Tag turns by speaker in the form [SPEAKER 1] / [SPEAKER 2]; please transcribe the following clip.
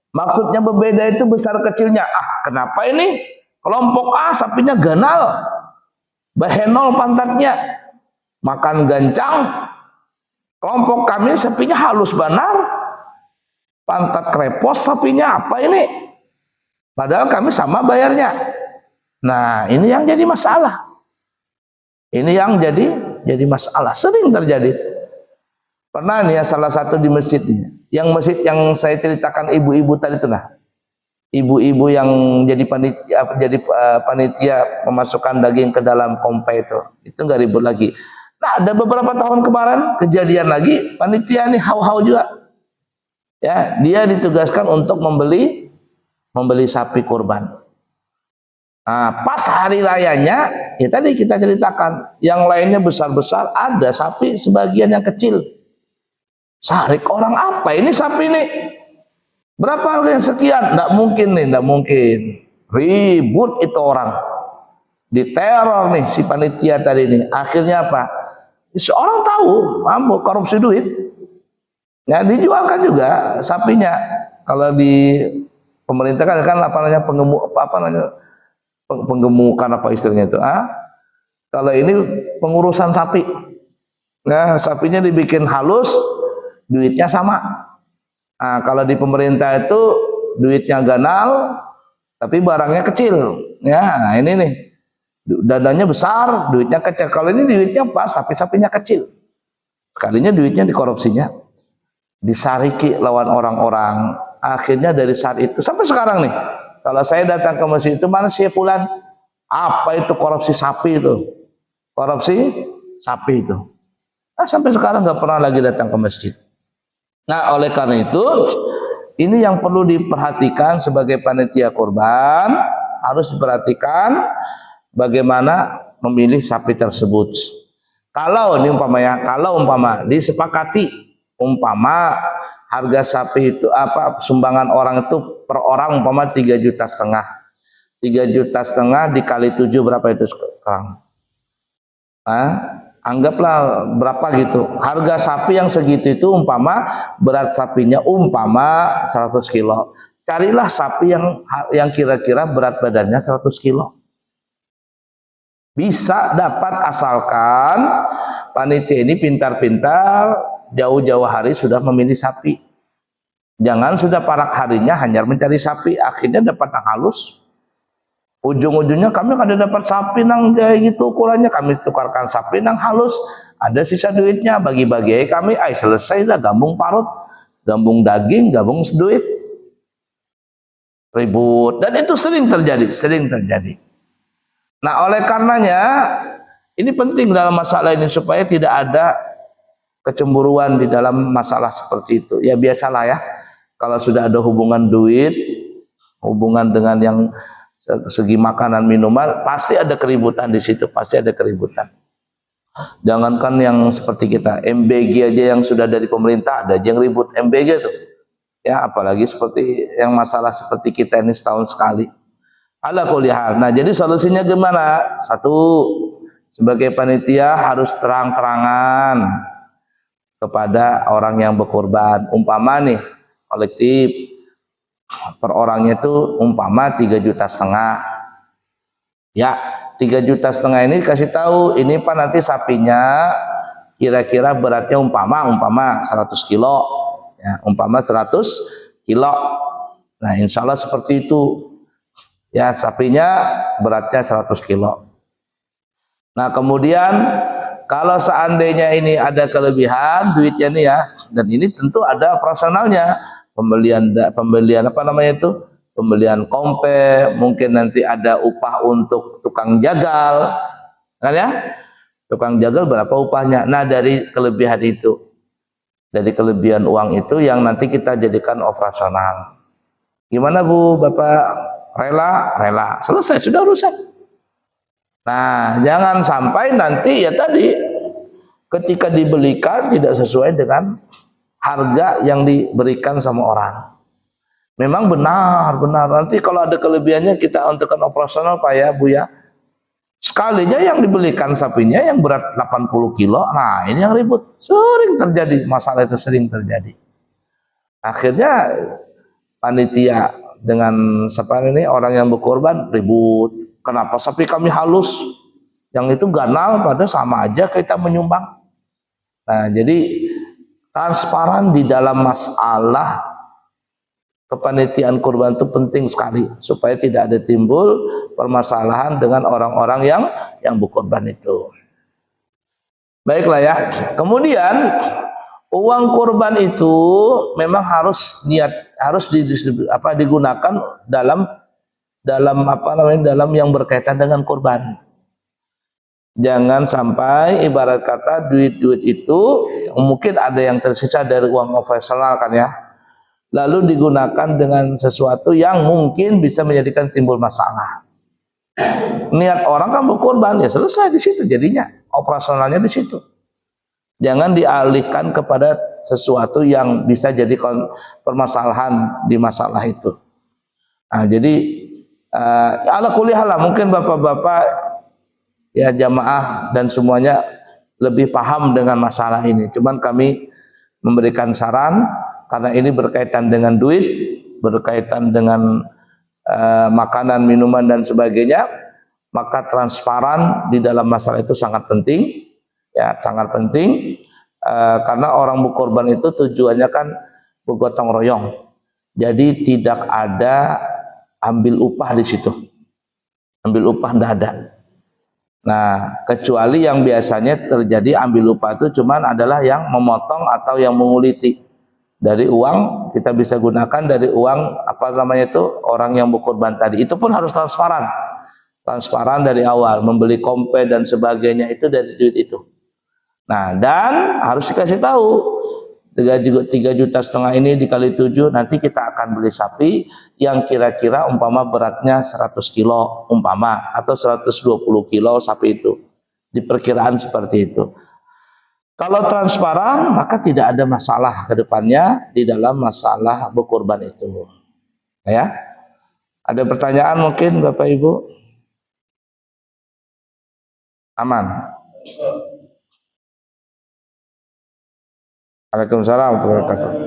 [SPEAKER 1] Maksudnya berbeda itu besar kecilnya. Kenapa ini kelompok A sapinya ganal, bahenol pantatnya, makan gancang. Kelompok kami sapinya halus banar, pantat krepos sapinya. Apa ini? Padahal kami sama bayarnya. Nah, ini yang jadi masalah. Ini yang jadi masalah. Sering terjadi. Pernah nih ya, salah satu di masjidnya. Yang masjid yang saya ceritakan ibu-ibu tadi itu, nah, ibu-ibu yang jadi panitia memasukkan daging ke dalam kompe itu nggak ribut lagi. Nah, ada beberapa tahun kemarin kejadian lagi, panitia nih hau-hau juga. Ya, dia ditugaskan untuk membeli sapi kurban. Nah, pas hari rayanya, ya tadi kita ceritakan, yang lainnya besar-besar, ada sapi sebagian yang kecil. Sarik orang, apa ini sapi ini? Berapa harganya? Sekian. Nggak mungkin nih, nggak mungkin. Ribut itu orang. Diteror nih si panitia tadi nih. Akhirnya apa? Seorang tahu, mampu korupsi duit. Ya, dijualkan juga sapinya. Kalau di pemerintah kan apa namanya penggemukan apa istilahnya itu. Kalau ini pengurusan sapi. Nah, sapinya dibikin halus, duitnya sama. Nah, kalau di pemerintah itu duitnya ganal, tapi barangnya kecil. Ya, nah ini nih, dadanya besar, duitnya kecil. Kalau ini duitnya pas, tapi sapinya kecil. Sekalinya duitnya dikorupsinya, disariki lawan orang-orang. Akhirnya dari saat itu sampai sekarang nih, kalau saya datang ke masjid itu, mana sih fulan? Apa itu korupsi sapi itu? Korupsi sapi itu. Nah, sampai sekarang nggak pernah lagi datang ke masjid. Nah, oleh karena itu, ini yang perlu diperhatikan sebagai panitia kurban, harus diperhatikan bagaimana memilih sapi tersebut. Kalau ini umpama disepakati, umpama harga sapi itu sumbangan orang itu per orang umpama 3,5 juta. 3,5 juta dikali 7 berapa itu sekarang? Anggaplah berapa gitu. Harga sapi yang segitu itu umpama berat sapinya umpama 100 kilo. Carilah sapi yang kira-kira berat badannya 100 kilo. Bisa dapat asalkan panitia ini pintar-pintar jauh-jauh hari sudah memilih sapi. Jangan sudah parak harinya hanya mencari sapi, akhirnya dapat yang halus. Ujung-ujungnya kami kada dapat sapi nang kayak gitu ukurannya, kami tukarkan sapi nang halus, ada sisa duitnya bagi-bagi kami, selesai lah, gabung parut, gabung daging, gabung duit, ribut. Dan itu sering terjadi. Nah, oleh karenanya ini penting dalam masalah ini supaya tidak ada kecemburuan di dalam masalah seperti itu. Ya biasalah ya, kalau sudah ada hubungan duit, hubungan dengan yang segi makanan minuman, pasti ada keributan di situ, pasti ada keributan. Jangankan yang seperti kita, MBG aja yang sudah dari pemerintah ada yang ribut MBG tuh. Ya, apalagi seperti yang masalah seperti kita ini setahun sekali. Ala kulli hal. Nah, jadi solusinya gimana? Satu, sebagai panitia harus terang-terangan kepada orang yang berkorban. Umpama nih, kolektif per orangnya itu umpama 3,5 juta. Ya, 3,5 juta ini kasih tahu, ini Pak nanti sapinya kira-kira beratnya umpama 100 kilo. Ya, umpama 100 kilo. Nah, insya Allah seperti itu. Ya, sapinya beratnya 100 kilo. Nah, kemudian kalau seandainya ini ada kelebihan duitnya nih ya, dan ini tentu ada operasionalnya. Pembelian apa namanya itu, pembelian kompe, mungkin nanti ada upah untuk tukang jagal, kan ya, tukang jagal berapa upahnya. Nah, dari kelebihan itu, dari kelebihan uang itu yang nanti kita jadikan operasional. Gimana Bu, Bapak rela, selesai, sudah urusan. Nah, jangan sampai nanti ya tadi ketika dibelikan tidak sesuai dengan harga yang diberikan sama orang. Memang benar. Nanti kalau ada kelebihannya kita untukkan operasional Pak ya Bu ya. Sekalinya yang dibelikan sapinya yang berat 80 kilo. Nah, ini yang ribut. Sering terjadi, masalah itu sering terjadi. Akhirnya panitia dengan siapa ini orang yang berkorban ribut. Kenapa sapi kami halus? Yang itu ganal, pada sama aja kita menyumbang. Nah, jadi transparan di dalam masalah kepanitiaan kurban itu penting sekali supaya tidak ada timbul permasalahan dengan orang-orang yang berkorban itu. Baiklah ya. Kemudian uang kurban itu memang harus digunakan dalam yang berkaitan dengan kurban. Jangan sampai ibarat kata duit-duit itu mungkin ada yang tersisa dari uang operasional kan ya, lalu digunakan dengan sesuatu yang mungkin bisa menjadikan timbul masalah. Niat orang kan berkorban, ya selesai di situ jadinya, operasionalnya di situ. Jangan dialihkan kepada sesuatu yang bisa jadi permasalahan di masalah itu. Nah, jadi ala kuliah mungkin bapak-bapak ya jamaah dan semuanya lebih paham dengan masalah ini. Cuman kami memberikan saran karena ini berkaitan dengan duit, berkaitan dengan makanan, minuman dan sebagainya, maka transparan di dalam masalah itu sangat penting. Ya, sangat penting karena orang berkorban itu tujuannya kan bergotong royong. Jadi tidak ada ambil upah di situ. Ambil upah tidak ada. Nah, kecuali yang biasanya terjadi ambil upah itu cuman adalah yang memotong atau yang menguliti dari uang, kita bisa gunakan dari uang orang yang berkorban tadi. Itu pun harus transparan dari awal, membeli kompe dan sebagainya itu dari duit itu. Nah, dan harus dikasih tahu 3,5 juta ini dikali 7, nanti kita akan beli sapi yang kira-kira umpama beratnya 100 kilo umpama, atau 120 kilo sapi itu, diperkiraan seperti itu. Kalau transparan maka tidak ada masalah ke depannya di dalam masalah berkorban itu. Ya, ada pertanyaan mungkin Bapak Ibu? Aman. Waalaikumsalam warahmatullahi wabarakatuh.